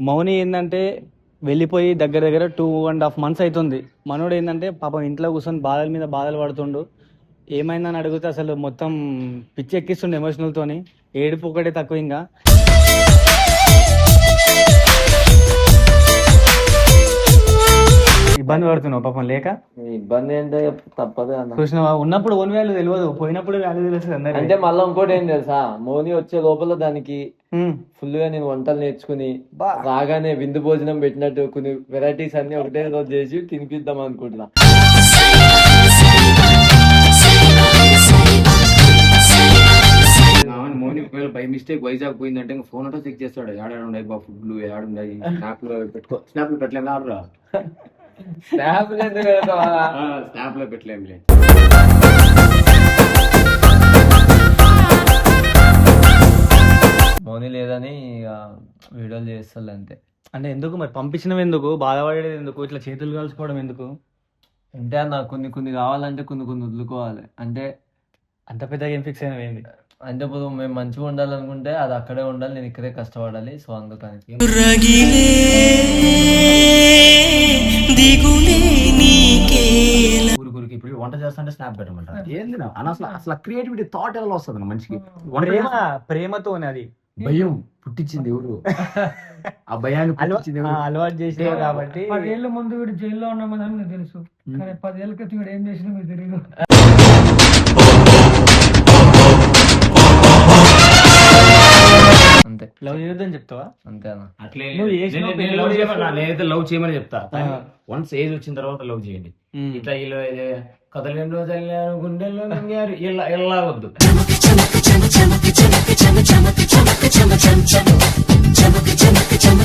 మౌని ఏంటంటే వెళ్ళిపోయి దగ్గర దగ్గర 2.5 months అవుతుంది. మనోడు ఏంటంటే పాపం ఇంట్లో కూర్చొని బాధల మీద బాధలు పడుతుండు. ఏమైందని అడిగితే అసలు మొత్తం పిచ్చి ఎక్కిస్తుండు ఎమోషనల్తోని. ఏడుపు ఒకటే తక్కువ ఇంకా. ఇబ్బంది పడుతున్నావు పాపం లేక. ఇబ్బంది అంటే తప్పదు అన్న. చూసినావా, ఉన్నప్పుడు ఓన్ వాల్యూ తెలియదు, పోయినప్పుడు వాల్యూ తెలుస్తుంది అందరికీ. అంటే మళ్ళీ ఇంకోటి ఏం తెలుసా, మోని వచ్చే లోపల దానికి ఫుల్ గా నేను వంటలు నేర్చుకుని రాగానే విందు భోజనం పెట్టినట్టు కొన్ని వెరైటీస్ అన్ని ఒకటే రోజు చేసి తినిపిద్దాం అనుకుంటున్నా. మోని ఒకవేళ బై మిస్టేక్ వైజాగ్ పోయిందంటే ఫోన్ అంతా చెక్ చేస్తాడు. ఏడాడున్నాయి బా ఫుడ్లు, ఏడాడున్నాయి స్నాప్ లో పెట్టుకో. స్నాప్ లో పెట్టలేము ఆడరా, స్నాప్ స్నాప్ లో పెట్టలేములే. మోని లేదని వీడియోలు చేస్తాను అంతే. అంటే ఎందుకు మరి పంపించినవి ఎందుకు, బాధపడేది ఎందుకు, ఇట్లా చేతులు కాల్చుకోవడం ఎందుకు? అంటే అన్న కొన్ని కావాలంటే కొన్ని వదులుకోవాలి. అంటే అంత పెద్దగా ఏం ఫిక్స్ అయినవి ఏంది అంటే ఇప్పుడు మేము మంచిగా ఉండాలనుకుంటే అది అక్కడే ఉండాలి, నేను ఇక్కడే కష్టపడాలి. సో అందుకని ఊరికి ఇప్పుడు వంట చేస్తుంటే స్నాప్ పెట్టమంటారు. ఏంది అసలు క్రియేటివిటీ థాట్ ఎలా వస్తుంది మనిషికి? ప్రేమతోనే అది భయం పుట్టించింది ఎవరు? ఆ భయాన్ని అలవాటు చేసిన కాబట్టి. 10 ఏళ్ళ ముందు వీడు జైల్లో ఉన్నామని నాకు తెలుసు, కానీ 10 ఏళ్ళ క్రితం వీడు ఏం చేసినా మీకు తెలియదు. అంతే. లవ్ చేయొద్దని చెప్తావా? అంతే అన్న. అట్లే నేనైతే లవ్ చేయమని చెప్తా. వన్స్ ఏజ్ వచ్చిన తర్వాత లవ్ చేయండి. ఇట్లా ఇలా కదలేని రోజు గుండెల్లో ఇలా వద్దు.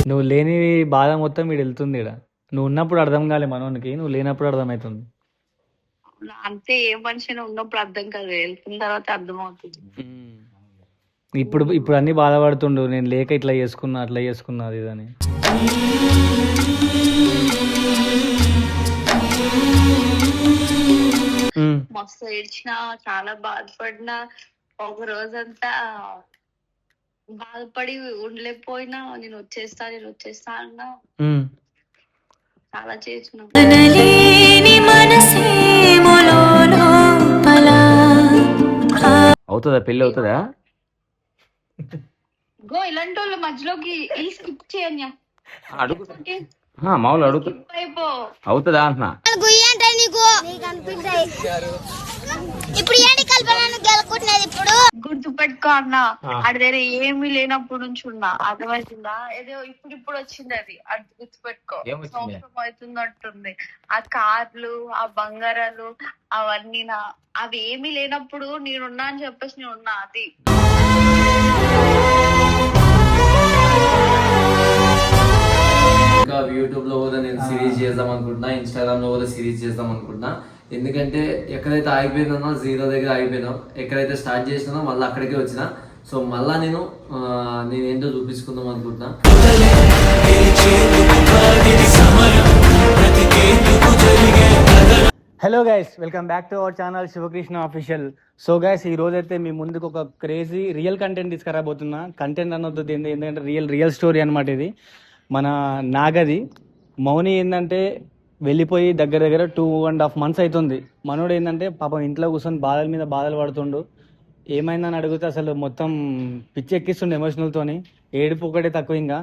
నువ్వు లేని బాధ మొత్తం వీడు వెళ్తుంది ఇక్కడ. నువ్వు ఉన్నప్పుడు అర్థం కాలే మనోనికి, నువ్వు లేనప్పుడు అర్థమవుతుంది. అంతే, ఏ మనిషి ఉన్నప్పుడు అర్థం కాదు, వెళ్తున్న తర్వాత అర్థం అవుతుంది. ఇప్పుడు అన్ని బాధపడుతుండు, నేను లేక ఇట్లా చేసుకున్నా అట్లా చేసుకున్నా అది ఇదని. మస్తు ఏడ్చిన, చాలా బాధపడినా, ఒక రోజంతా బాధపడి ఉండలేకపోయినా నేను వచ్చేస్తా అన్నా, చాలా చేసిన. అవుతుందా పెళ్లి? అవుతుందా? గో ఇలాంటి వాళ్ళ మధ్యలోకి ఈ స్కిప్ చేయన్యా అడుగు మామూలు అడుగు. అవుతుందా అంటున్నా. గుర్తు పెట్టుకో అన్న, అది దగ్గర ఏమీ లేనప్పుడు నుంచి ఉన్నా, అర్థమవుతుందా? ఏదో ఇప్పుడు వచ్చింది అది, అది గుర్తు పెట్టుకో. సంవత్సరం అవుతున్నట్టుంది. ఆ కార్లు, ఆ బంగారాలు అవన్నీ అవి ఏమీ లేనప్పుడు నేనున్నా అని చెప్పేసి నేను ఉన్నా. అది ఇంకా యూట్యూబ్ లో కూడా నేను సిరీస్ చేద్దాం అనుకుంటున్నా, ఇన్స్టాగ్రామ్ లో కూడా సిరీస్ చేద్దాం అనుకుంటున్నా. ఎందుకంటే ఎక్కడైతే ఆగిపోయిందో జీరో దగ్గర ఆగిపోయినాం, ఎక్కడైతే స్టార్ట్ చేసినానో మళ్ళీ అక్కడికే వచ్చిన. సో మళ్ళా నేనేంటో చూపించుకుందాం అనుకుంటున్నా. Hello guys, welcome back to our channel Shivakrishna official. So guys, ఈ రోజు అయితే మీ ముందుకు ఒక క్రేజీ రియల్ కంటెంట్ తీసుకురాబోతున్నా. కంటెంట్ అనొద్దు, ఎందుకంటే రియల్ స్టోరీ అనమాట ఇది. మన నాగది మౌని ఏంటంటే వెళ్ళిపోయి దగ్గర దగ్గర 2.5 months అవుతుంది. మనోడు ఏంటంటే పాపం ఇంట్లో కూర్చొని బాధల మీద బాధలు పడుతుండు. ఏమైందని అడిగితే అసలు మొత్తం పిచ్చి ఎక్కిస్తుండు ఎమోషనల్తోని. ఏడుపు ఒకటే తక్కువ ఇంకా.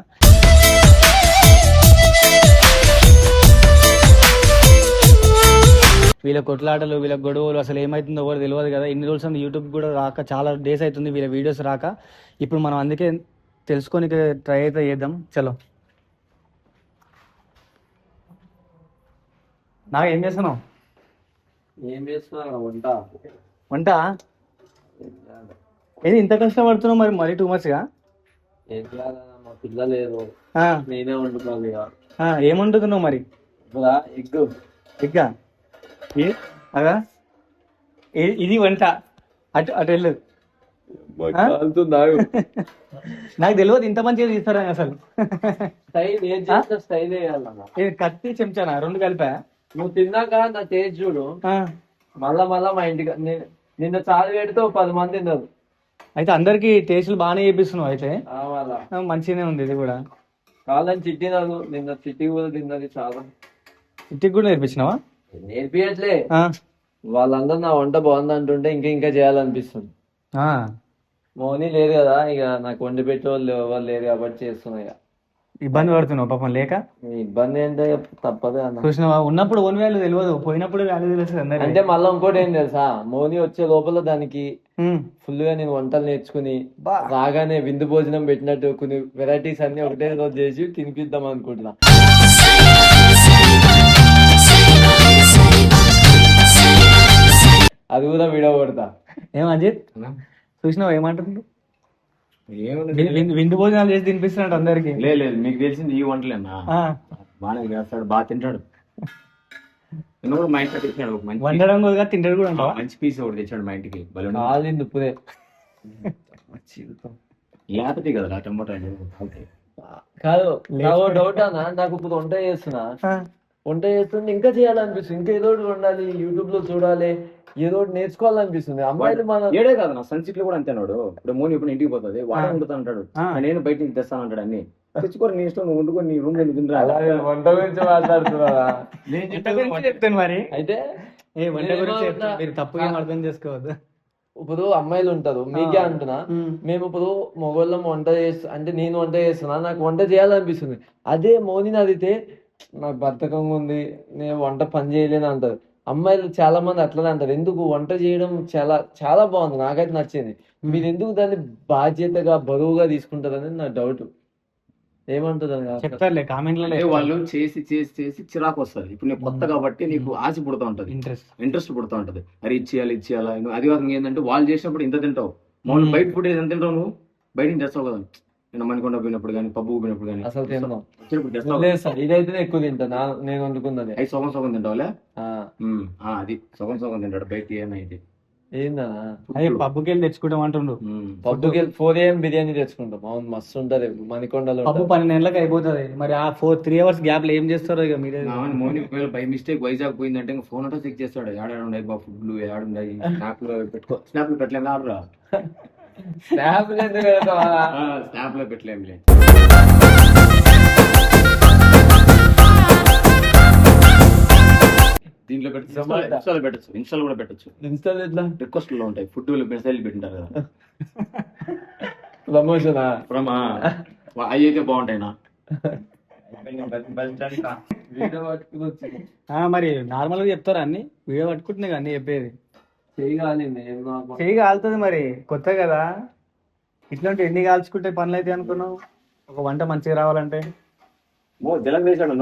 వీళ్ళ కొట్లాటలు, వీళ్ళ గొడవలు, అసలు ఏమవుతుందో ఎవరు తెలియదు కదా. ఇన్ని రోజులు యూట్యూబ్ కూడా రాక చాలా డేస్ అవుతుంది వీళ్ళ వీడియోస్ రాక. ఇప్పుడు మనం అందుకే తెలుసుకొని ట్రై అయితే చేద్దాం. చలో, నాకు ఏం చేస్తున్నావు? వంట ఏది ఇంత కష్టపడుతున్నావు? మరి 2 months గా మా పిల్లలు నేనే వండుకోవాలి. ఏం వండుతున్నావు మరి? ఎగ్గా అగా ఇది వంట. అటు వెళ్ళు. నాకు తెలియదు ఇంత మంచిగా తీస్తారని అసలు. కత్తి చెంచానా 2 కలిపా? నువ్వు తిన్నాక నా టేస్ట్ చూడు. మళ్ళా మా ఇంటికి నిన్న చాలు పెడితే 10 మంది తిన్నారు. అయితే అందరికి టేస్టులు బాగానే చేపిస్తున్నావు. అయితే మంచిగానే ఉంది ఇది కూడా. కాదని చిట్టి నాకు నిన్న చిట్టి కూడా తిన్నది చాలా. ఇంటికి కూడా నేర్పించినావా? నేర్పియట్లే, ఆ, వాళ్ళందరూ నా వంట బాగుంది అంటుంటే ఇంకా చేయాలనిపిస్తుంది. ఆ. మోని లేదు కదా, ఇక నాకు వండి పెట్టే వాళ్ళు ఎవరు లేరు కాబట్టి చేస్తున్నా. ఇక ఇబ్బంది పడుతున్నావు పాపం లేక. ఈ ఇబ్బంది అంటే తప్పదే అన్న. చూసినావా, ఉన్నప్పుడు ఓన్ వాల్యూ తెలియదు, పోయినప్పుడు వాల్యూ తెలుస్తుంది అందరికి. అంటే మళ్ళీ ఇంకోటి ఏం తెలుసా, మోని వచ్చే లోపల దానికి ఉమ్. ఫుల్ గా నేను వంటలు నేర్చుకుని రాగానే విందు భోజనం పెట్టినట్టు కొన్ని వెరైటీస్ అన్ని ఒకటే రోజు చేసి తినిపిద్దాం అనుకుంటున్నా. అది కూడా వీడియో కొడతా. ఏం అజిత్ చూసినావా ఏమంటుంది? ఏముంది విందు భోజనాలు చేసి తినిపిస్తున్నాడు అందరికి. లేదు, మీకు తెలిసింది ఈ వంటలేనా? బాగా చేస్తాడు, బాగా తింటాడు. నిన్న కూడా మా ఇంట్లో తెచ్చాడు ఒక మంచి వండడం కూడా తింటాడు కూడా అంటావా? మంచి పీస్ ఒకటి తెచ్చాడు మా ఇంటికి. కాలింది ఇప్పుడే. లేకపోతే కదా టమాటాలు. కాదు, నాకు డౌట్ అన్న, నాకు ఇప్పుడు వంట చేస్తుంటే ఇంకా చేయాలనిపిస్తుంది, ఇంకా ఏదో ఒకటి వండాలి, యూట్యూబ్ లో చూడాలి, ఏదో ఒకటి నేర్చుకోవాలనిపిస్తుంది. అమ్మాయిలు మన ఏడే కాదు నా సన్సిట్ లో కూడా అంతేనాడు. ఇప్పుడు మోని ఇప్పుడు ఇంటికి పోతుంది, వాడే వండుతా అంటాడు, నేను బయట నుంచి తెస్తాను అంటాడు. అన్ని తెచ్చుకోరు, నీ ఇష్టం, నువ్వు వండుకొని నీ రూమ్ వెళ్ళి అలాగే వంట గురించి మాట్లాడుతున్నారా? చెప్తాను మరి. అయితే ఏ వంట గురించి చెప్తాను, మీరు తప్పుగా ఏం అర్థం చేసుకోవద్దు. ఇప్పుడు అమ్మాయిలు ఉంటారు, మీకే అంటున్నా, మేము ఇప్పుడు మొగోళ్ళం వంట చేస్తు అంటే నేను వంట చేస్తున్నా, నాకు వంట చేయాలనిపిస్తుంది. అదే మోనిని అడిగితే నాకు బద్ధకంగా ఉంది, నేను వంట పని చేయలేను అంటారు. అమ్మాయిలు చాలా మంది అట్లనే అంటారు. ఎందుకు వంట చేయడం చాలా చాలా బాగుంది, నాకైతే నచ్చింది. మీరు ఎందుకు దాన్ని బాధ్యతగా బరువుగా తీసుకుంటారని నా డౌట్. ఏమంటారు? చెప్తారులే కామెంట్లలో. వాళ్ళు చేసి చేసి చేసి చిరాకు వస్తుంది. ఇప్పుడు నీకు కొత్త కాబట్టి నీకు ఆశ పుడుతూ ఉంటది, ఇంట్రెస్ట్ పుడుతూ ఉంటది. అరే ఇచ్చేయాలి అది కాదు. ఏంటంటే వాళ్ళు చేసినప్పుడు ఇంత తింటావు, మామూలు బయట ఫుడ్ ఎంత తింటావు నువ్వు, బయట నుంచి తెస్తావు కదా. నేను మణికొండ పోయినప్పుడు కానీ పబ్బు పోయినప్పుడు కానీ అసలు తిన్నాం. తెస్తావు. ఇదైతే ఎక్కువ తింటా, నేను వండుకున్నది. అవి సగం తింటావులే. అది సగం తింటాడు బయట. ఏమైంది ఏందా అదే పబ్బుకి వెళ్ళి తెచ్చుకుంటాం అంటుండ్రు. పబ్బుకి 4 AM బిర్యానీ తెచ్చుకుంటాం. అవును, మస్తు ఉంటది మణికొండలో. పబ్బు 12 గంటలకు అయిపోతుంది. మరి ఆ 3 hours గ్యాప్ లో ఏం చేస్తారో ఇక మీరే. మోని బై మిస్టేక్ వైజాగ్ పోయిందంటే ఇంకా ఫోన్ అంతా చెక్ చేస్తాడు, ఏడాడున్నాయి బా ఫుడ్లు, ఏడాడున్నాయి స్నాప్ లో పెట్టుకో. స్నాప్ లో పెట్టలేము ఆడరా, స్నాప్ స్నాప్ లో పెట్టలేములే. దీంట్లో ఇన్స్టాల్ పెట్టచ్చు, ఇన్స్టాల్ కూడా పెట్టచ్చు. ఇన్స్టాల్ ఎట్లా? రిక్వెస్ట్ లో ఉంటాయి, ఫుడ్ మెసేజ్ పెట్టింటారు కదా, ప్రమోషన్ అవి అయితే బాగుంటాయి నా. మరి నార్మల్ గా చెప్తారా అన్ని? వీడియో పట్టుకుంటున్నాయి కదా అన్ని చెప్పేది. చెయ్యి కాలుతుంది మరి, కొత్త కదా. ఇట్లాంటి ఎన్ని కాల్చుకుంటే పనులు అయితే అనుకున్నావు ఒక వంట మంచిగా రావాలంటే? జీలకర్ర వేసాడు,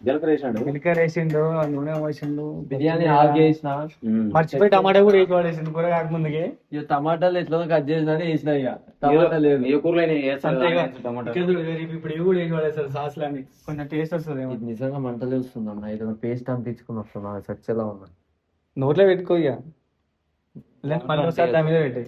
జీలకర్ర వేసాడు, జీలకర్ర వేసిండు, నూనె వేసిండు, బిర్యానీ ఆగేసిన, మర్చిపోయి టమాటా కూడా వేసి పడేసిండు కూర కాకముందుకే. ఇక టమాటాలు ఎట్లా కట్ చేసినా వేసిన, ఇక టమాటా లేదు. ఏ కూరలో ఇప్పుడు ఇవి కూడా వేసి పడేస్తారు సాస్లని, కొంచెం టేస్ట్ వస్తుంది. నిజంగా మంటలు వస్తుంది అన్న, ఏదైనా పేస్ట్ అంటించుకుని వస్తున్నా, సచ్చలా ఉన్నా. నోట్లో పెట్టుకో ఇక, మళ్ళీ ఒకసారి దాని మీద పెట్టి.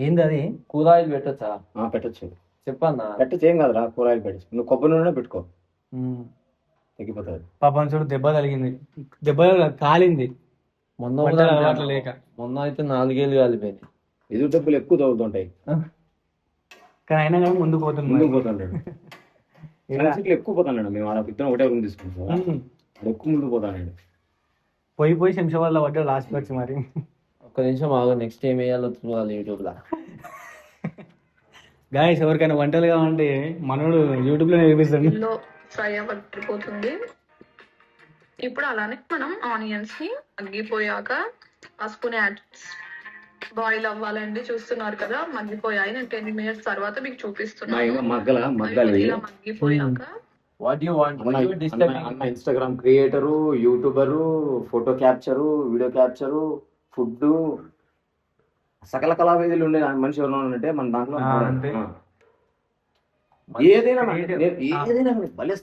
ఏంది అది? కూరగాయలు పెట్టచ్చా? పెట్టచ్చు, చెప్పన్నా. పెట్టచ్చు, ఏం కాదురా. కూరగాయలు పెట్టచ్చు, నువ్వు కొబ్బరి నూనె పెట్టుకో, తగ్గిపోతుంది. పాపం చూడు దెబ్బ తగిలింది, దెబ్బ కాలింది. మొన్న అయితే 4 ఏళ్ళు కాలిపోయింది. ఎదురు డబ్బులు ఎక్కువ తగ్గుతుంటాయి, కానీ అయినా కానీ ముందుకు పోతుంటాడు. ఎక్కువ పోతాడు. మేము ఆడ ఇద్దరం ఒకటే రూమ్ తీసుకుంటాం, ఎక్కువ ముందుకు పోతాడు. పోయి శంషాబాద్లో పడ్డా లాస్ట్ వచ్చి. మరి ఒక్క నిమిషం ఆగు, నెక్స్ట్ ఏం వేయాలో చూడాలి యూట్యూబ్ లో. గాయస్ ఎవరికైనా వంటలు కావాలంటే మనోడు యూట్యూబ్ లో నేర్పిస్తాడు. ఫ్రై పట్టిపోతుంది. ఇప్పుడు అలానే మనం ఆనియన్స్ ని మగ్గిపోయాక ఆ స్పూన్ యాడ్ బాయిల్ అవ్వాలండి. చూస్తున్నారు కదా మగ్గిపోయాయి. నేను 10 minutes తర్వాత మీకు చూపిస్తున్నాను. మగ్గిపోయాక Instagram creator, YouTuber, photo capture, video capture, food, సకల కళావేదులు ఉండే మనిషి ఎవరైనా ఉంటే మన దాంట్లో ఏదైనా భలే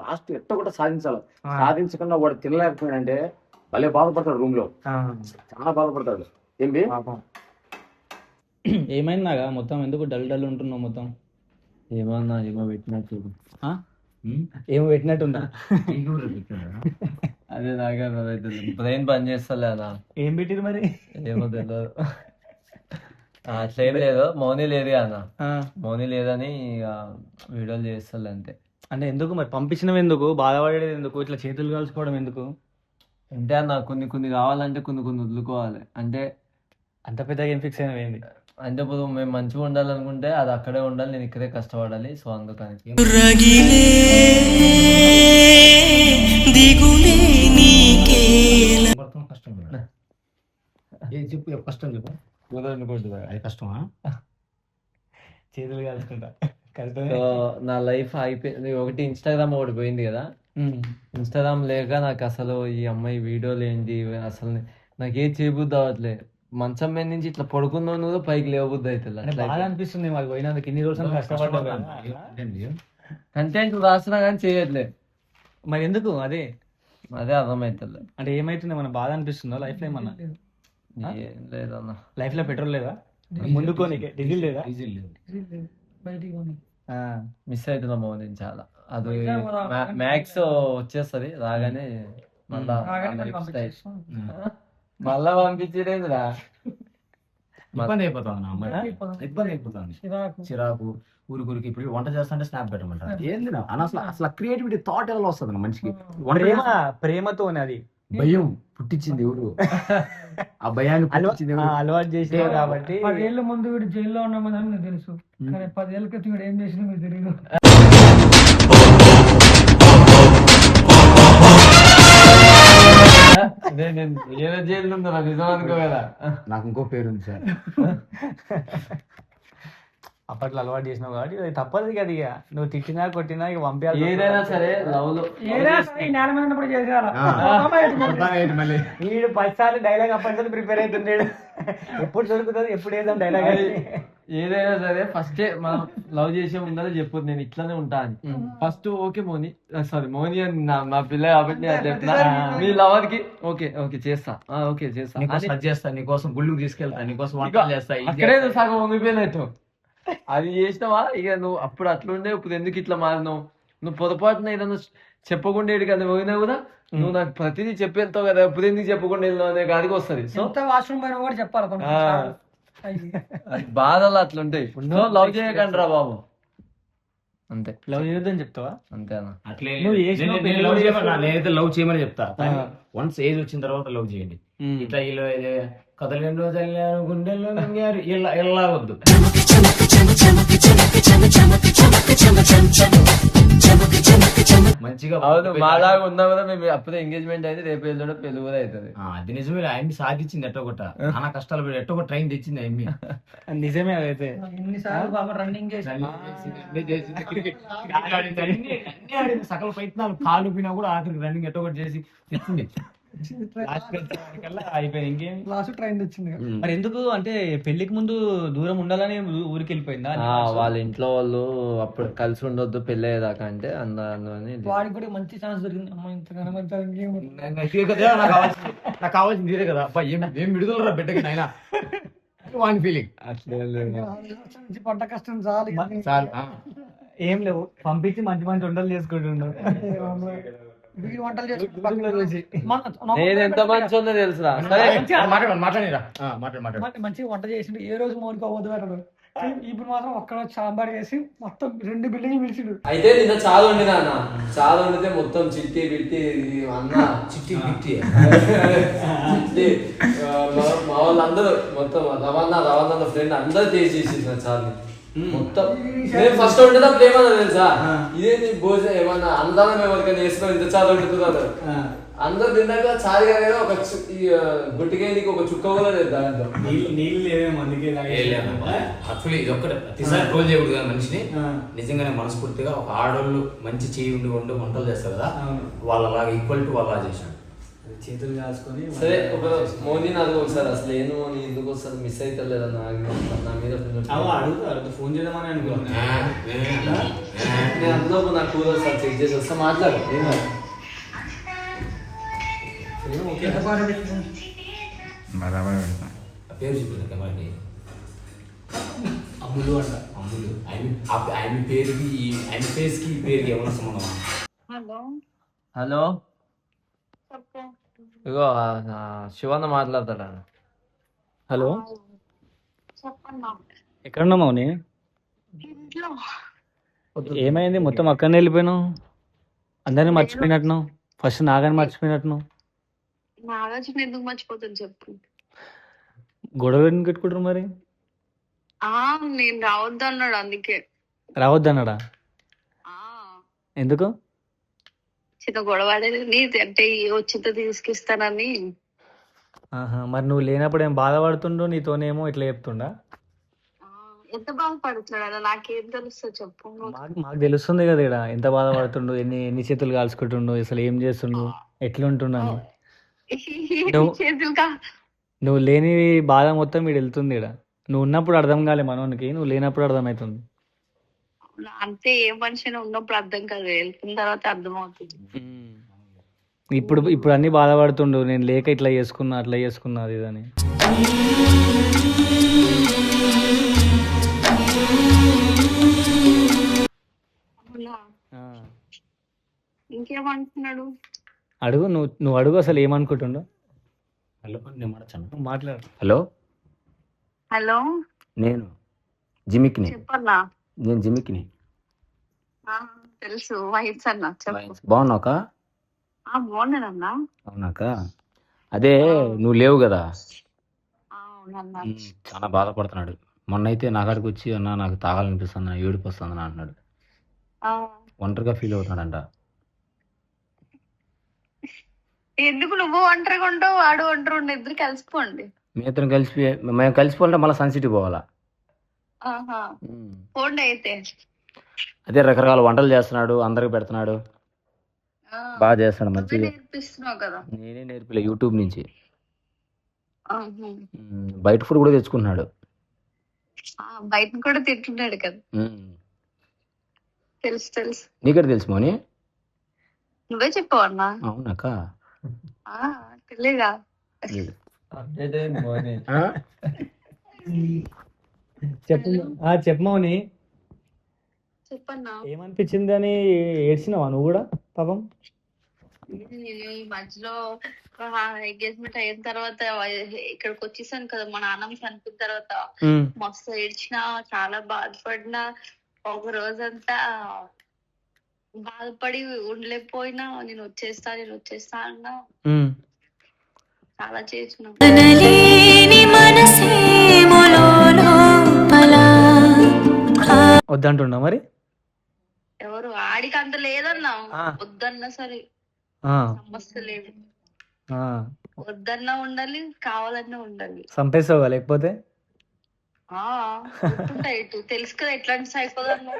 లాస్ట్ ఎట్ట కూడా సాధించాలి. సాధించకుండా వాడు తినలేకపోయాడంటే భలే బాధపడతాడు, రూమ్ లో చాలా బాధపడతాడు. ఏంటి ఏమైందాగా మొత్తం ఎందుకు డల్ డల్ ఉంటున్నావు? మొత్తం ఏమన్నా ఏమో పెట్టినట్టు, ఏమో పెట్టినట్టుందా? అదే నాకే బ్రెయిన్ పని చేస్తలే అన్న. ఏం పెట్టిరు మరి? ఏమో తెలియదు. అట్లా ఏం లేదు, మౌని లేదు అన్న, ఆ, మౌని లేదని ఇక వీడియోలు చేస్తాను అంతే. అంటే ఎందుకు మరి పంపించినవి ఎందుకు, బాధపడేది ఎందుకు, ఇట్లా చేతులు కాల్చుకోవడం ఎందుకు? అంటే అన్న కొన్ని కొన్ని కావాలంటే కొన్ని కొన్ని వదులుకోవాలి. అంటే అంత పెద్దగా ఏం ఫిక్స్ అయినవి ఏంది? అంటే ఇప్పుడు మేము మంచిగా ఉండాలనుకుంటే అది అక్కడే ఉండాలి, నేను ఇక్కడే కష్టపడాలి. సో అందుకని కష్టం చెప్పు కష్టం చెప్పు. అది కష్టమా? చేతులు కాల్చుకుంటా సో నా లైఫ్ అయిపోయింది. ఒకటి ఇన్స్టాగ్రామ్ ఒకటి పోయింది కదా, ఇన్స్టాగ్రామ్ లేక నాకు అసలు ఈ అమ్మాయి వీడియోలు ఏంటి అసలు నాకు ఏం చేయబుద్ధి అవ్వట్లే. మంచం మీద నుంచి ఇట్లా పడుకున్నాను కూడా పైకి లేవబుద్ధి అవుతుంది. అంటే బాధ అనిపిస్తుంది మాకు పోయినందుకు, ఇన్ని రోజులు కష్టపడ్డా. కంటెంట్ రాసినా కానీ చేయట్లే, మరి ఎందుకు అదే అదే అర్థమవుతుంది. అంటే ఏమైతుంది, మన బాధ అనిపిస్తుందో లైఫ్ లో? ఏమన్నా ఏం లేదన్న, లైఫ్ లో పెట్రోల్ లేదా, ముందుకోనికి డీజిల్ లేదా? బయటికి పోనీ. మిస్ అవుతున్నాము నేను చాలా. అది మ్యాక్స్ వచ్చేస్తుంది రాగానే మళ్ళా రాగానే లైఫ్ స్టైల్ పంపించేస్తాం. మళ్ళా పంపించేదేందిరా. ఇబ్బంది అయిపోతాను అమ్మాయి, అయిపోతాం. ఇబ్బంది అయిపోతాను, చిరాకు. చిరాకు ఊరికి. ఇప్పుడు వంట చేస్తుంటే స్నాప్ పెట్టమంటారు. ఏంది నా? అసలు అసలు క్రియేటివిటీ థాట్ ఎలా వస్తుంది నా మనిషికి? ప్రేమతోనే అది భయం పుట్టించింది ఎవరు? ఆ భయాన్ని పుట్టించింది ఎవరు? అలవాటు చేసిన కాబట్టి. 10 ఏళ్ళ ముందు వీడు జైల్లో ఉన్నామని మీకు తెలుసు, కానీ 10 ఏళ్ళ క్రితం వీడు ఏం చేసినా మీకు తెలియదు. ఏదో జైలు ఉందా నిజం అనుకో కదా. నాకు ఇంకో పేరు ఉంది సార్. అప్పట్లో అలవాటు చేసినావు కాబట్టి అది తప్పదు ఇక. అది ఇక నువ్వు తిట్టినా కొట్టినా ఇక పంపించాలి. ఏదైనా సరే లవ్ లో ఏదైనా సరే ఈ నేల మీద ఉన్నప్పుడు చేసేయాలి. మళ్ళీ వీడు 10 సార్లు డైలాగ్ అప్పటి ప్రిపేర్ అవుతుంటాడు. ఎప్పుడు దొరుకుతుంది, ఎప్పుడు వేద్దాం డైలాగ్ అని. ఏదైనా సరే ఫస్టే మనం లవ్ చేసే ముందర చెప్పొద్దు నేను ఇట్లానే ఉంటా అని. ఫస్ట్ ఓకే మోని, సారీ మోని అని నా పిల్ల కాబట్టి నేను చెప్తున్నా. మీ లవర్ కి ఓకే ఓకే చేస్తా, ఓకే చేస్తా, నీకోసం అది చేస్తా, నీకోసం గుళ్ళుకు తీసుకెళ్తా, నీకోసం వంటలు చేస్తా. అక్కడే నువ్వు సగం వంగిపోయినట్టు అది చేసినావా ఇక నువ్వు. అప్పుడు అట్లుండే, ఇప్పుడు ఎందుకు ఇట్లా మారినావు? నువ్వు పొరపాటున ఏదన్నా చెప్పకుండా ఏడు కదా పోయినా కూడా నువ్వు నాకు ప్రతిదీ చెప్పి వెళ్తావు కదా, ఇప్పుడు ఎందుకు చెప్పకుండా వెళ్ళినావు అనే కాడికి వస్తుంది. సో వాష్రూమ్ పైన కూడా చెప్పాలి కొన్ని సార్లు. బాధలు అట్లుంటాయి. ఇప్పుడు లవ్ చేయకండి రా బాబు, అంతే. లవ్ చేయొద్దని చెప్తావా? అంతేనా? అట్లే నువ్వు చేసిన పెళ్లి లవ్ కూడా చేయమన్నా, నేనైతే లవ్ చేయమని చెప్తా. వన్స్ ఏజ్ వచ్చిన తర్వాత లవ్ చేయండి. ఇట్లా వీళ్ళు కథలు గుండెల్లో మింగారు ఇలా వద్దు. మంచిగా అవును మాలాగా ఉన్నా కూడా మేము అప్పుడే ఎంగేజ్మెంట్ అయితే రేపు వెళ్ళడం పెళ్లి కూడా అవుతుంది. అది నిజమే. ఆయన్ని సాధించింది ఎట్టొకట, నానా కష్టాలు పడి ఎట్టొక ట్రైన్ తెచ్చింది ఆయన్ని. నిజమే అదైతే. ఎన్నిసార్లు బాబా రన్నింగ్ చేసి అన్ని ఆడింది, సకల ప్రయత్నాలు కాలు పోయినా కూడా ఆఖరికి రన్నింగ్ ఎట్టొకటి చేసి తెచ్చింది. అయిపోయింది. ఇంకేం లాస్ట్ ట్రైన్ తెచ్చింది. మరి ఎందుకు అంటే పెళ్లికి ముందు దూరం ఉండాలని ఊరికి వెళ్ళిపోయిందా? వాళ్ళ ఇంట్లో వాళ్ళు అప్పుడు కలిసి ఉండొద్దు పెళ్లి అయ్యేదాకా అంటే అందుకని. వాడికి కూడా మంచి ఛాన్స్ దొరికింది. అమ్మ ఇంతకన్నా మంచి ఇంకేం నాకు కావాల్సింది ఇదే కదా. అబ్బా ఏం విడుదల రా బిడ్డకి నాయన వాని ఫీలింగ్. నుంచి పడ్డ కష్టం చాలు. చాలు. ఏం లేవు, పంపించి మంచి మంచి వంటలు చేసుకుంటుండు. వీడి వంటలు చేసి నేను ఎంత మంచి ఉందో తెలుసురా. మాట్లాడిరా మాట్లాడు. మంచిగా వంట చేసిండు. ఏ రోజు మోనికి అవ్వద్దు పెట్టడు. ఇప్పుడు మాత్రం ఒక్కడ సాంబార్ వేసి మొత్తం 2 బిల్డింగ్లు పిలిచిండు. అయితే నిన్న చాలా వండినా అన్న, చాలా వండితే మొత్తం చిట్టి బిట్టి అన్న చిట్టి బిట్టి మా వాళ్ళందరూ మొత్తం రవాణా ఫ్రెండ్ అందరూ చేసేసిన చాలు మొత్తం. నేను ఫస్ట్ వండినా ప్రేమన్నా తెలుసా, ఇదే నీ భోజనం ఏమన్నా అందానం ఎవరికైనా వేసుకొని ఇంత చాలా వండుతున్నారు. అందరూ తిన్నాక చాలు కానీ ఒక గుట్టికేనికి ఒక చుక్క కూడా లేదు దాంట్లో. నీళ్ళు లేవేమో అందుకే. యాక్చువల్లీ ఇది ఒక్కటే ప్రతిసారి ట్రోల్ చేయకూడదు కదా మనిషిని. నిజంగానే మనస్ఫూర్తిగా ఒక ఆడోళ్ళు మంచి చేయి ఉండి వంటలు చేస్తారు కదా, వాళ్ళలాగా ఈక్వల్ టు వాళ్ళ చేశాను. చేతులు కాసుకొని సరే ఒక మోని నాకు ఒకసారి అసలు ఏం మోని ఎందుకు వస్తుంది మిస్ అవుతా లేదా నా మీద అడుగుతా ఫోన్ చేద్దామని అనుకున్నా. నేను అందులో నా కూర ఒకసారి చెక్ చేసి వస్తా, మాట్లాడు. పేరు చూపించారు కాబట్టి అమ్ములు అంట. అమ్ములు ఆయన పేరుకి ఆయన ఫేస్ కి ఈ పేరుకి ఏమన్నా సంబంధం? హలో హలో, చెప్పు. ఇగో శివన్న మాట్లాడతాడా? హలో చెప్పన్నా. ఎక్కడున్నావు మౌని? ఇంట్లో ఏమైంది మొత్తం అక్కడనే వెళ్ళిపోయినావు? అందరినీ మర్చిపోయినట్టున్నావు, ఫస్ట్ నాగాని మర్చిపోయినట్టున్నావు. నాగార్జున ఎందుకు మర్చిపోతాను చెప్పు. గొడవ ఎందుకు పెట్టుకుంటారు మరి? నేను రావద్దు అన్నాడు అందుకే. రావద్దన్నాడా? ఆ ఎందుకు? చిన్న గొడవ ఆడేది అంటే వచ్చింత తీసుకిస్తానని. ఆహా, మరి నువ్వు లేనప్పుడు ఏం బాధపడుతుండో, నీతోనేమో ఇట్లా చెప్తుండా? ఎంత బాధపడుతున్నాడు అలా నాకేం తెలుస్తుంది చెప్పు. మాకు తెలుస్తుంది కదా ఇక్కడ ఎంత బాధపడుతుండు, ఎన్ని ఎన్ని చేతులు కాల్చుకుంటుండు, అసలు ఏం చేస్తుండు, ఎట్లుంటున్నాను. చేతులుగా నువ్వు లేని బాధ మొత్తం వీడు వెళ్తుంది ఇక్కడ. నువ్వు ఉన్నప్పుడు అర్థం కాలే మనోనికి, నువ్వు లేనప్పుడు అర్థమవుతుంది. అంతే, ఏ మనిషి ఉన్నప్పుడు అర్థం కాదు, వెళ్తున్న తర్వాత అర్థం అవుతుంది. ఇప్పుడు ఇప్పుడు అన్ని బాధపడుతుండు, నేను లేక ఇట్లా చేసుకున్నా అట్లా చేసుకున్నా అది ఇదని. అవునా? ఇంకేమంటున్నాడు? అడుగు, నువ్వు అడుగు అసలు ఏమనుకుంటుండో. హలో, నేను మాట్లాడతాను. మాట్లాడు. హలో, హలో, నేను జిమిక్ని. చెప్పన్నా. నేను జిమిక్ని. తెలుసు, వైట్స్ అన్న చెప్పు. బాగున్నాక? బాగున్నానన్నా. అవునాక? అదే నువ్వు లేవు కదా, అవునన్నా. చాలా బాధపడుతున్నాడు. మొన్న అయితే నా కాడికి వచ్చి అన్న నాకు తాగాలనిపిస్తుంది, ఏడుపు వస్తుంది అని అన్నాడు. ఒంటరిగా ఫీల్ అవుతున్నాడంట. ఎందుకు నువ్వు ఒంటరిగా ఉండవు, వాడు ఒంటరి ఉండు, ఇద్దరు కలిసిపోండి. మేము కలిసిపోవాలంటే మళ్ళీ సన్ సిటీ పోవాలా. పోండి అయితే. అదే రకరకాల వంటలు చేస్తున్నాడు, అందరికి పెడుతున్నాడు, బాగా చేస్తున్నాడు, మంచిగా నేర్పిస్తున్నావు కదా. నేనే నేర్పిలే, యూట్యూబ్ నుంచి. బయట ఫుడ్ కూడా తెచ్చుకుంటున్నాడు. బయట కూడా తింటున్నాడు కదా. తెలుసు తెలుసు. నీకే తెలుసు మోని. నువ్వే చెప్పావు అన్నా. అవునాక? తెలియదా? చెప్పు మౌని, చెప్పన్నా. ఏమనిపించింది అని ఏడ్చినావా నువ్వు కూడా పాపం? నేను ఈ మధ్యలో ఎంగేజ్మెంట్ అయిన తర్వాత ఇక్కడికి వచ్చేసాను కదా, మా నాన్నమ్మ చనిపోయిన తర్వాత మస్తు ఏడ్చిన, చాలా బాధపడినా. ఒక రోజంతా బాధపడి ఉండలేకపోయినా, నేను వచ్చేస్తా అన్నా. చాలా చేసిన. వద్దంటున్నా మరి? ఎవరు ఆడికి అంత లేదన్నా, వద్దన్నా సరే సమస్య లేదు. వద్దన్నా ఉండాలి, కావాలన్నా ఉండాలి. చంపేసావుగా లేకపోతే? ఇటు తెలుసు కదా ఎట్లాంటి సైకోదన్నా.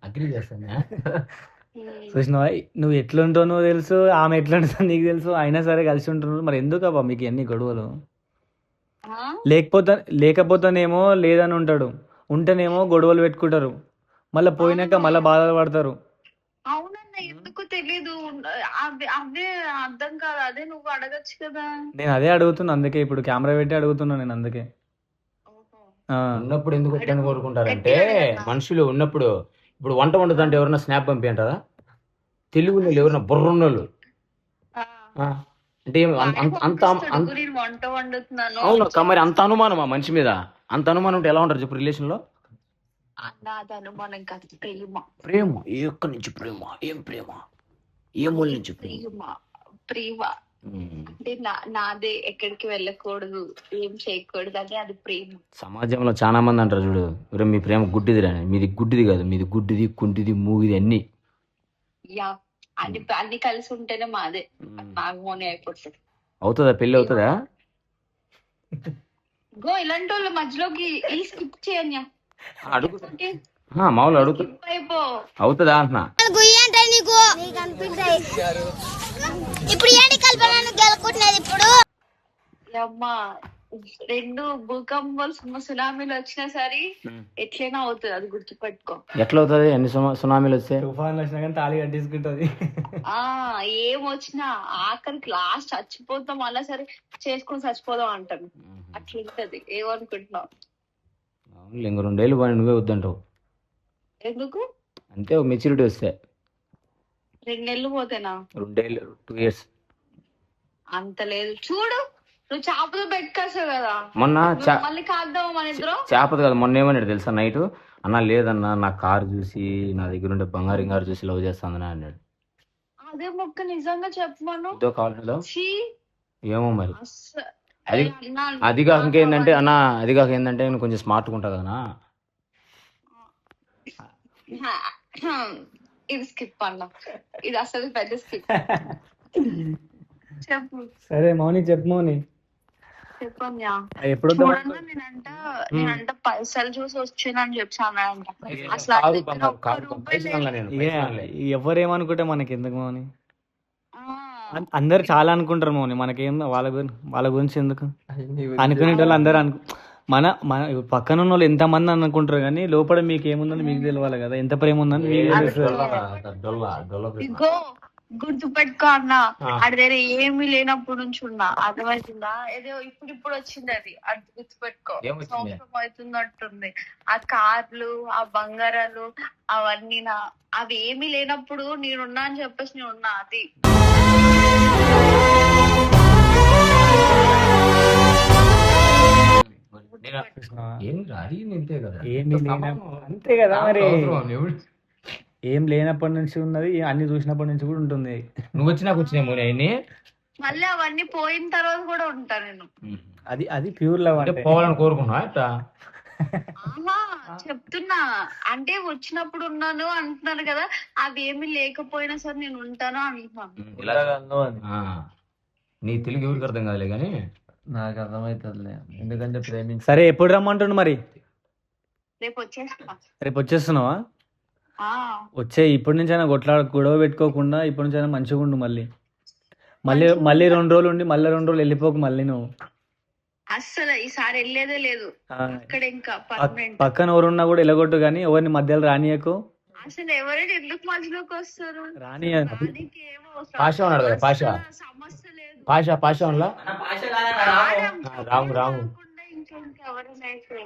అగ్రి చేస్తాను. చూసినావా, నువ్వు ఎట్లుంటావు నువ్వు తెలుసు, ఆమె ఎట్లుంటుందో నీకు తెలుసు, అయినా సరే కలిసి ఉంటున్నారు. మరి ఎందుకు అబ్బా మీకు ఎన్ని గొడవలు? లేకపోతేనేమో లేదని ఉంటాడు, ఉంటేనేమో గొడవలు పెట్టుకుంటారు, మళ్ళీ పోయినాక మళ్ళీ బాధలు పడతారు. అవునన్నా, ఎందుకు తెలీదు, అదే అర్థం కాదు. అదే నువ్వు అడగచ్చు కదా. నేను అదే అడుగుతున్నా, అందుకే ఇప్పుడు కెమెరా పెట్టి అడుగుతున్నా నేను. అందుకే ఉన్నప్పుడు ఎందుకు వచ్చాను కోరుకుంటారంటే, మనుషులు ఉన్నప్పుడు ఇప్పుడు వంట వండుతుంటే ఎవరైనా స్నాప్ పంపించారా? తెలుగు ఎవరైనా బుర్రున్నోళ్ళు అంటే అంత వంట వండుతున్నాను. అవును, మరి అంత అనుమానమా మనిషి మీద? అంత అనుమానం ఉంటే ఎలా ఉంటారు చెప్పు రిలేషన్ లో? నాది అనుమానం కాదు, ప్రేమ. ప్రేమ ఎక్కడి నుంచి? ప్రేమ ఏం ప్రేమ? ఏ మూల నుంచి ప్రేమ అంటే నాదే, ఎక్కడికి వెళ్ళకూడదు, ఏం చేయకూడదు అని, అది ప్రేమ. సమాజంలో చాలా మంది అంటారు చూడు, ఒరే మీ ప్రేమ గుడ్డిది రాని. మీది గుడ్డిది కాదు, మీది గుడ్డిది, కుంటిది, మూగిది అన్ని. అన్ని కలిసి ఉంటేనే మాదే నాగమోని అయిపోతుంది. అవుతుందా పెళ్లి? అవుతుందా? గో ఇలాంటి వాళ్ళ మధ్యలోకి స్కిప్ చేయన్యా. అడుగు మామూలు అడుగు. అవుతుందా అంటున్నా. అమ్మా, రెండు భూకంపాలు సునామీలు వచ్చినా సరే ఎట్లైనా అవుతుంది, అది గుర్తుపెట్టుకో. ఎట్లా అవుతుంది? ఎన్ని సునామీలు వస్తే? తుఫాన్లు వచ్చినా కానీ తాళి కట్టేసుకుంటది. ఏం వచ్చినా ఆఖరికి లాస్ట్ చచ్చిపోతాం, అలా సరే చేసుకొని చచ్చిపోదాం అంటాను. అట్లుంటది. ఏమనుకుంటున్నావు? ఇంక 2 ఏళ్ళు పోయి నువ్వే వద్దంటావు. ఎందుకు? అంటే ఒక మెచ్యూరిటీ వస్తే. 2 నెలలు పోతేనా? 2 ఏళ్ళు, 2 years. అంత లేదు చూడు, నువ్వు చేపలు పెట్టుకొస్తావు కదా, మొన్న మళ్ళీ కాద్దామా మన ఇద్దరు? చేపది కదా, మొన్న ఏమన్నాడు తెలుసా నైట్, అన్న లేదన్నా నా కారు చూసి నా దగ్గర ఉండే బంగారం కారు చూసి లవ్ చేస్తానని అన్నాడు. అదే మొక్క నిజంగా చెప్పమను. ఇదో కావాలో ఛీ, ఏమో మరి. అస్స- అది అన్నా, అది కాక ఇంకేందంటే అన్న, అది కాక ఏంటంటే నేను కొంచెం స్మార్ట్గా ఉంటా కదా. ఇది స్కిప్ అన్న, ఇది అసలు పెద్ద స్కిప్. చెప్పు సరే మౌని, చెప్పు మౌని. చెప్పన్యా. ఎప్పుడు చూడండి, నేనంట పైసలు చూసి వచ్చానని చెప్పానంట. అసలు ఆ దగ్గర ఒక్క రూపాయి లేదు. ఎవరేమనుకుంటే మనకి ఎందుకు మౌని? ఆ, అందరు చాలా అనుకుంటారు మౌని, మనకేం వాళ్ళ గురించి ఎందుకు అనుకునే వాళ్ళు అందరు మన పక్కన ఉన్న వాళ్ళు ఎంతమంది అనుకుంటారు, కానీ లోపల మీకు ఏముందని మీకు తెలియాలి కదా, ఎంత ప్రేమ ఉందని మీకు తెలుస్తుంది. ఇగో గుర్తు పెట్టుకో అన్న, ఆడి దగ్గర ఏమీ లేనప్పుడు నుంచి ఉన్నా, అర్థమవుతుందా? ఏదో ఇప్పుడు వచ్చింది అది, అది గుర్తు పెట్టుకో. సంవత్సరం అవుతున్నట్టుంది. ఆ కార్లు, ఆ బంగారాలు, అవన్నీ అవి ఏమీ లేనప్పుడు నేనున్నా అని చెప్పేసి నేనున్నా. అది అంతే కదా మరి, ఏం లేనప్పటి నుంచి ఉన్నది, అన్ని చూసినప్పటి నుంచి కూడా ఉంటుంది. నువ్వు వచ్చినాయి మళ్ళీ అవన్నీ పోయిన తర్వాత కూడా ఉంటా నేను. అది ప్యూర్ లవ్ అంటే. పోవాలని కోరుకున్నా ఆహా, చెప్తున్నా అంటే వచ్చినప్పుడు ఉన్నాను అంటున్నాను కదా, అవి ఏమి లేకపోయినా సరే నేను ఉంటాను అంటున్నాను. నీ తెలుగు ఎవరికి అర్థం కాదులే కానీ నాకు అర్థమవుతుందిలే, ఎందుకంటే ప్రేమించి. సరే ఎప్పుడు రమ్మంటుండు మరి? రేపు వచ్చేస్తా. రేపు వచ్చేస్తున్నావా? ఆ, వచ్చే ఇప్పటి నుంచైనా గొడవ పెట్టుకోకుండా ఇప్పటి నుంచైనా మంచిగా ఉండు. మళ్ళీ 2 రోజులు ఉండి మళ్ళీ 2 రోజులు వెళ్ళిపోకు మళ్ళీ నువ్వు. అస్సలు ఈసారి వెళ్ళేదే లేదు అక్కడ, ఇంకా పక్కన ఎవరున్నా కూడా వెళ్ళగొట్టు, కానీ ఎవరిని మధ్యలో రానియకు. అసలు ఎవరైనా ఎందుకు మధ్యలోకి వస్తారు? రానియ పాషా ఉన్నాడు కదా, పాషా సమస్య లేదు. పాషా ఉన్నా రాము ఇంకెవరైనా అయితే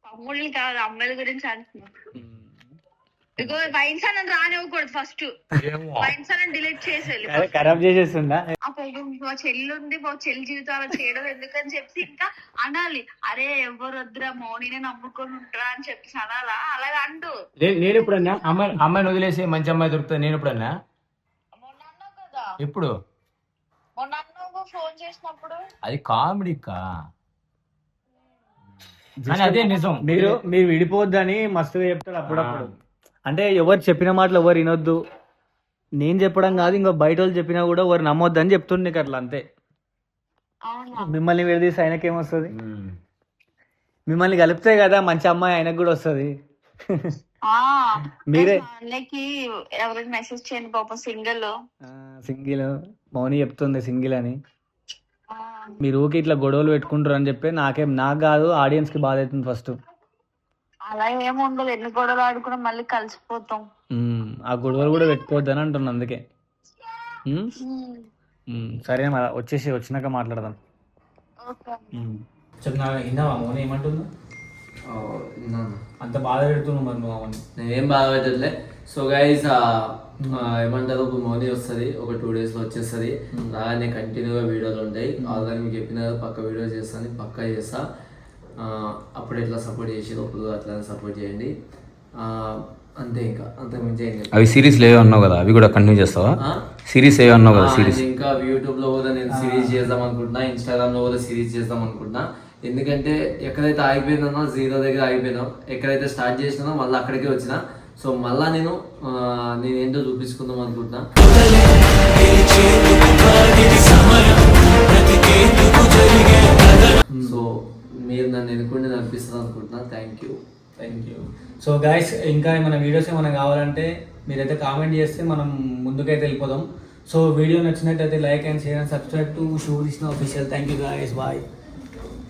తమ్ముళ్ళు కాదు, అమ్మాయిల గురించి అంటున్నాను. ఇగో వైన్స్ అని రానివ్వకూడదు, ఫస్ట్ వైన్స్ అని డిలీట్ చేసేయాలి, ఖరాబ్ చేసేస్తుందా? మా చెల్లి ఉంది, మా చెల్లి జీవితాలు చేయడం ఎందుకని చెప్పి ఇంకా అనాలి. అరే ఎవరు వద్దురా, మౌనినే నమ్ముకొని ఉంటారా అని చెప్పి అనాలా? అలాగే అంటూ నేను ఎప్పుడన్నా అమ్మాయిని వదిలేసి మంచి అమ్మాయి దొరుకుతుంది నేను ఎప్పుడన్నా? మొన్న అన్నావు కదా, ఎప్పుడు? మొన్న అన్నావు ఫోన్ చేసినప్పుడు. అది కామెడీ అదే నిజం. మీరు విడిపోవద్దని మస్తుగా చెప్తాడు అప్పుడప్పుడు. అంటే ఎవరు చెప్పిన మాటలు ఎవరు వినొద్దు, నేను చెప్పడం కాదు, ఇంకో బయట వాళ్ళు చెప్పినా కూడా ఎవరు నమ్మొద్దు అని చెప్తుండే నీకు అట్లా. అంతే. మిమ్మల్ని విడదీసి ఆయనకి ఏమొస్తుంది? మిమ్మల్ని కలిపితే కదా మంచి అమ్మాయి ఆయనకు కూడా వస్తుంది. మీరే అన్నకి ఎవరికి మెసేజ్ చేయండి పాపం, సింగిల్ మౌని చెప్తుంది సింగిల్ అని. మీరు ఊరికి ఇట్లా గొడవలు పెట్టుకుంటారు అని చెప్పి నాకు కాదు, ఆడియన్స్ కి బాధ అవుతుంది ఫస్ట్. అలా ఏముండదు, ఎన్ని గొడవలు ఆడుకున్నా మళ్ళీ కలిసిపోతాం. ఆ గొడవలు కూడా పెట్టుకోవద్దని అంటున్నా, అందుకే. సరే మరి వచ్చినాక మాట్లాడదాం. చెప్పినా విన్నావా మౌని ఏమంటుందో? అంత బాధ పెడుతున్నావు మరి నువ్వు అవన్నీ. నేనేం బాధ పెట్టట్లే. సో గైస్ ఏమంటారు, ఇప్పుడు మౌని వస్తుంది, ఒక 2 days లో వచ్చేస్తుంది. అలాగే కంటిన్యూగా వీడియోలు ఉంటాయి. ఆల్రెడీ మీకు చెప్పిన పక్క వీడియో చేస్తాను, పక్కా చేస్తా. అప్పుడు ఎట్లా సపోర్ట్ చేసి అప్పుడు అట్లానే సపోర్ట్ చేయండి, అంతే. ఇంకా అంతకుమించి ఏం అవి సిరీస్ ఏవో అన్నావు కదా, అవి కూడా కంటిన్యూ చేస్తావా? సిరీస్ ఏవో అన్నావు కదా, సిరీస్. ఇంకా యూట్యూబ్ లో కూడా నేను సిరీస్ చేద్దాం అనుకుంటున్నా, ఇన్స్టాగ్రామ్ లో కూడా సిరీస్ చేద్దాం అనుకుంటున్నా. ఎందుకంటే ఎక్కడైతే ఆగిపోయిందనో 0 దగ్గర ఆగిపోయినాం, ఎక్కడైతే స్టార్ట్ చేసినానో మళ్ళీ అక్కడికే వచ్చిన. సో మళ్ళా నేనేంటో చూపించుకుందాం అనుకుంటున్నా. సో మీరు నన్ను ఎన్నుకుంటే అనిపిస్తుంది అనుకుంటున్నా. Thank you. సో గైస్, ఇంకా ఏమైనా వీడియోస్ ఏమైనా కావాలంటే మీరైతే కామెంట్ చేస్తే మనం ముందుకైతే వెళ్ళిపోదాం. సో వీడియో నచ్చినట్టయితే like and share and subscribe to Shivakrishna official. Thank you guys, bye.